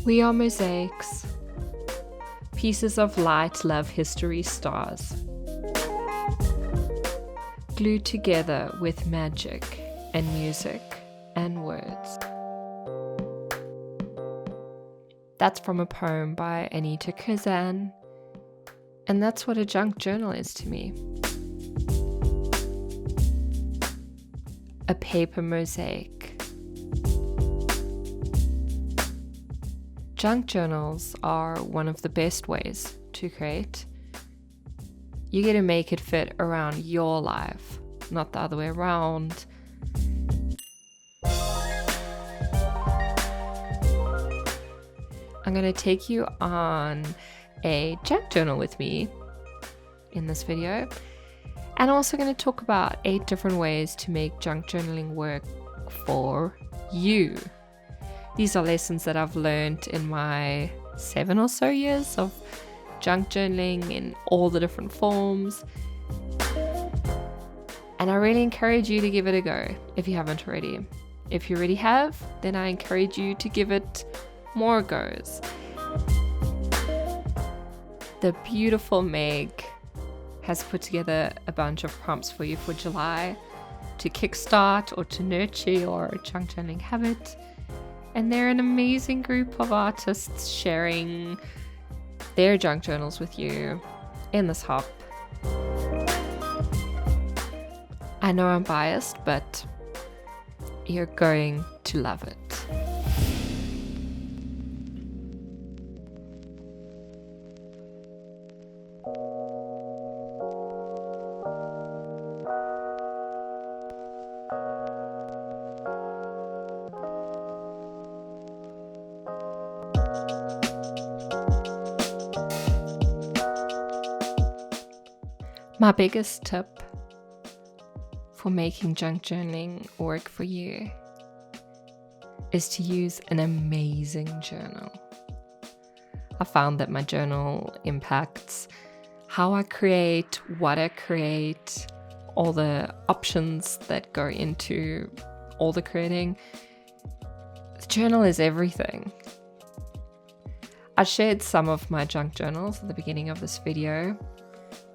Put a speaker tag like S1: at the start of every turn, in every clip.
S1: We are mosaics, pieces of light, love, history, stars, glued together with magic and music and words. That's from a poem by Anita Krizzan, and that's what a junk journal is to me. A paper mosaic. Junk journals are one of the best ways to create. You get to make it fit around your life, not the other way around. I'm going to take you on a junk journal with me in this video. And I'm also going to talk about 8 different ways to make junk journaling work for you. These are lessons that I've learned in my 7 or so years of junk journaling in all the different forms. And I really encourage you to give it a go if you haven't already. If you already have, then I encourage you to give it more goes. The beautiful Meg has put together a bunch of prompts for you for July to kickstart or to nurture your junk journaling habit. And they're an amazing group of artists sharing their junk journals with you in this hop. I know I'm biased, but you're going to love it. My biggest tip for making junk journaling work for you is to use an amazing journal. I found that my journal impacts how I create, what I create, all the options that go into all the creating. The journal is everything. I shared some of my junk journals at the beginning of this video.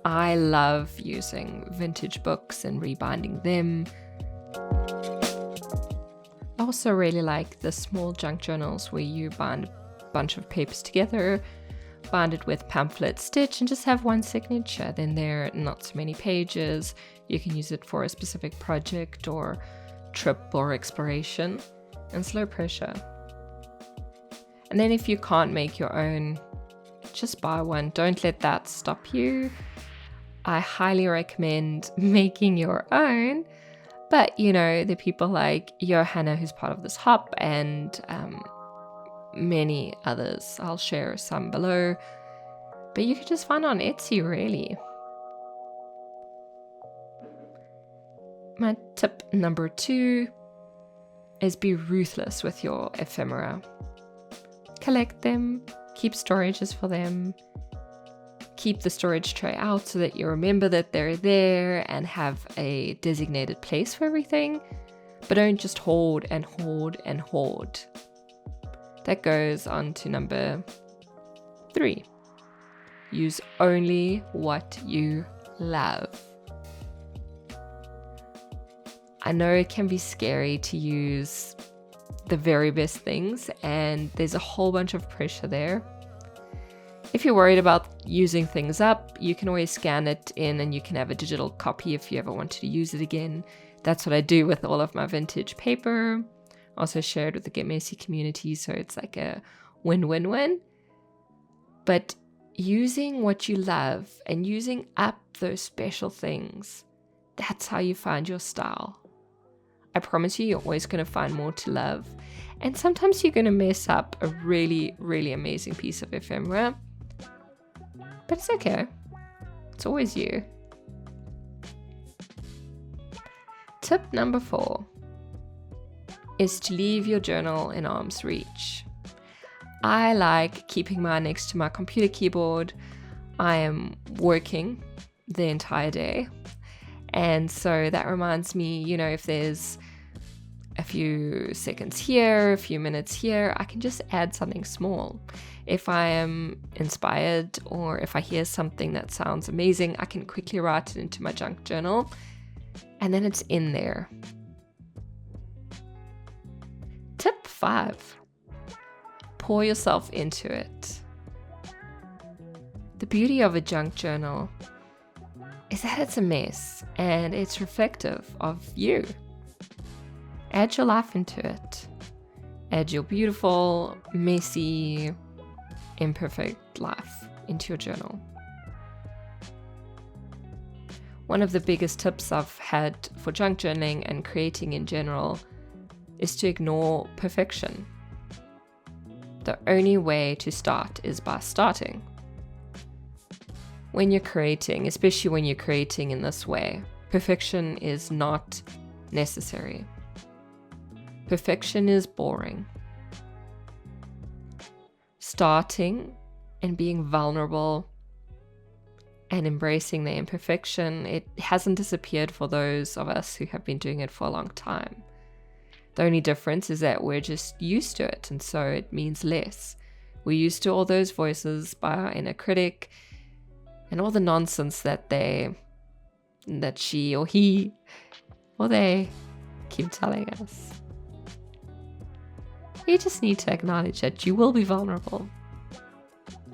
S1: I love using vintage books and rebinding them. I also really like the small junk journals where you bind a bunch of papers together, bind it with pamphlet stitch, and just have one signature. Then there are not so many pages. You can use it for a specific project or trip or exploration, and slow pressure. And then if you can't make your own, just buy one. Don't let that stop you. I highly recommend making your own, but the people like Johanna, who's part of this hop, and many others. I'll share some below, but you can just find on Etsy, really. My tip number 2 is be ruthless with your ephemera. Collect them, keep storages for them. Keep the storage tray out so that you remember that they're there and have a designated place for everything. But don't just hoard and hoard and hoard. That goes on to number 3. Use only what you love. I know it can be scary to use the very best things, and there's a whole bunch of pressure there. If you're worried about using things up, you can always scan it in and you can have a digital copy if you ever wanted to use it again. That's what I do with all of my vintage paper. Also shared with the Get Messy community, so it's like a win-win-win. But using what you love and using up those special things, that's how you find your style. I promise you're always going to find more to love. And sometimes you're going to mess up a really, really amazing piece of ephemera. But it's okay. It's always you. Tip number 4 is to leave your journal in arm's reach. I like keeping mine next to my computer keyboard. I am working the entire day. And so that reminds me, if there's a few seconds here, a few minutes here, I can just add something small. If I am inspired or if I hear something that sounds amazing, I can quickly write it into my junk journal and then it's in there. Tip 5, pour yourself into it. The beauty of a junk journal is that it's a mess and it's reflective of you. Add your life into it. Add your beautiful, messy, imperfect life into your journal. One of the biggest tips I've had for junk journaling and creating in general is to ignore perfection. The only way to start is by starting. When you're creating, especially when you're creating in this way, perfection is not necessary. Perfection is boring. Starting and being vulnerable and embracing the imperfection, it hasn't disappeared for those of us who have been doing it for a long time. The only difference is that we're just used to it, and so it means less. We're used to all those voices by our inner critic and all the nonsense that she or he or they keep telling us. You just need to acknowledge that you will be vulnerable.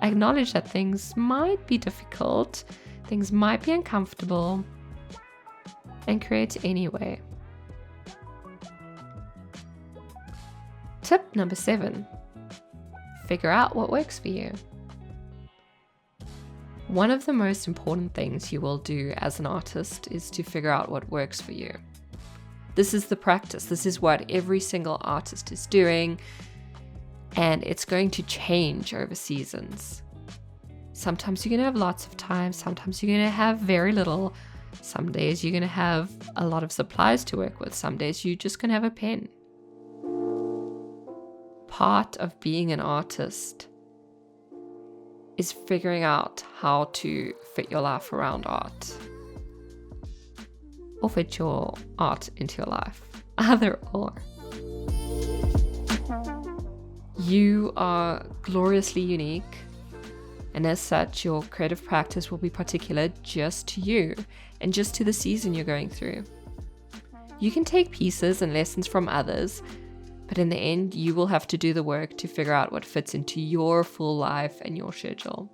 S1: Acknowledge that things might be difficult, things might be uncomfortable, and create anyway. Tip number 7, figure out what works for you. One of the most important things you will do as an artist is to figure out what works for you. This is the practice. This is what every single artist is doing, and it's going to change over seasons. Sometimes you're going to have lots of time. Sometimes you're going to have very little. Some days you're going to have a lot of supplies to work with. Some days you're just going to have a pen. Part of being an artist is figuring out how to fit your life around art. Or fit your art into your life. Either or. You are gloriously unique, and as such, your creative practice will be particular just to you and just to the season you're going through. You can take pieces and lessons from others, but in the end, you will have to do the work to figure out what fits into your full life and your schedule.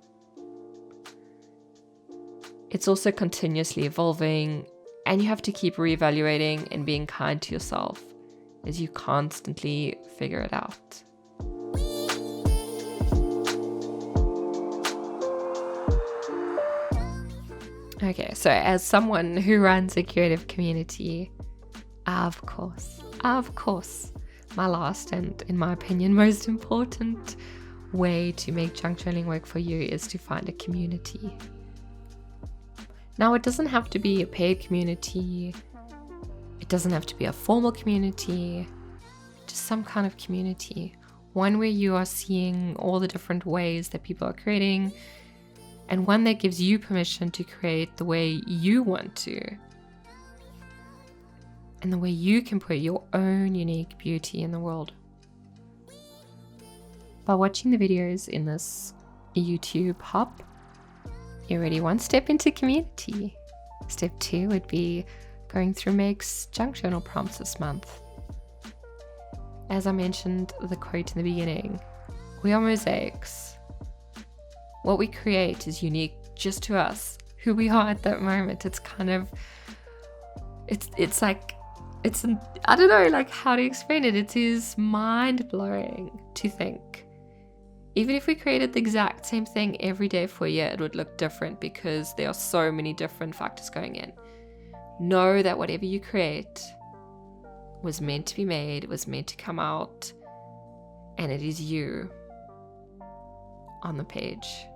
S1: It's also continuously evolving, and you have to keep reevaluating and being kind to yourself as you constantly figure it out. Okay, so as someone who runs a creative community, of course, my last and, in my opinion, most important way to make junk journaling work for you is to find a community. Now, it doesn't have to be a paid community. It doesn't have to be a formal community. Just some kind of community. One where you are seeing all the different ways that people are creating, and one that gives you permission to create the way you want to. And the way you can put your own unique beauty in the world. By watching the videos in this YouTube hub, you're already one step into community. Step 2 would be going through Meg's junk journal prompts this month. As I mentioned the quote in the beginning, we are mosaics. What we create is unique just to us, who we are at that moment. It's kind of, I don't know, like how to explain it. It is mind-blowing to think. Even if we created the exact same thing every day for a year, it would look different because there are so many different factors going in. Know that whatever you create was meant to be made, it was meant to come out, and it is you on the page.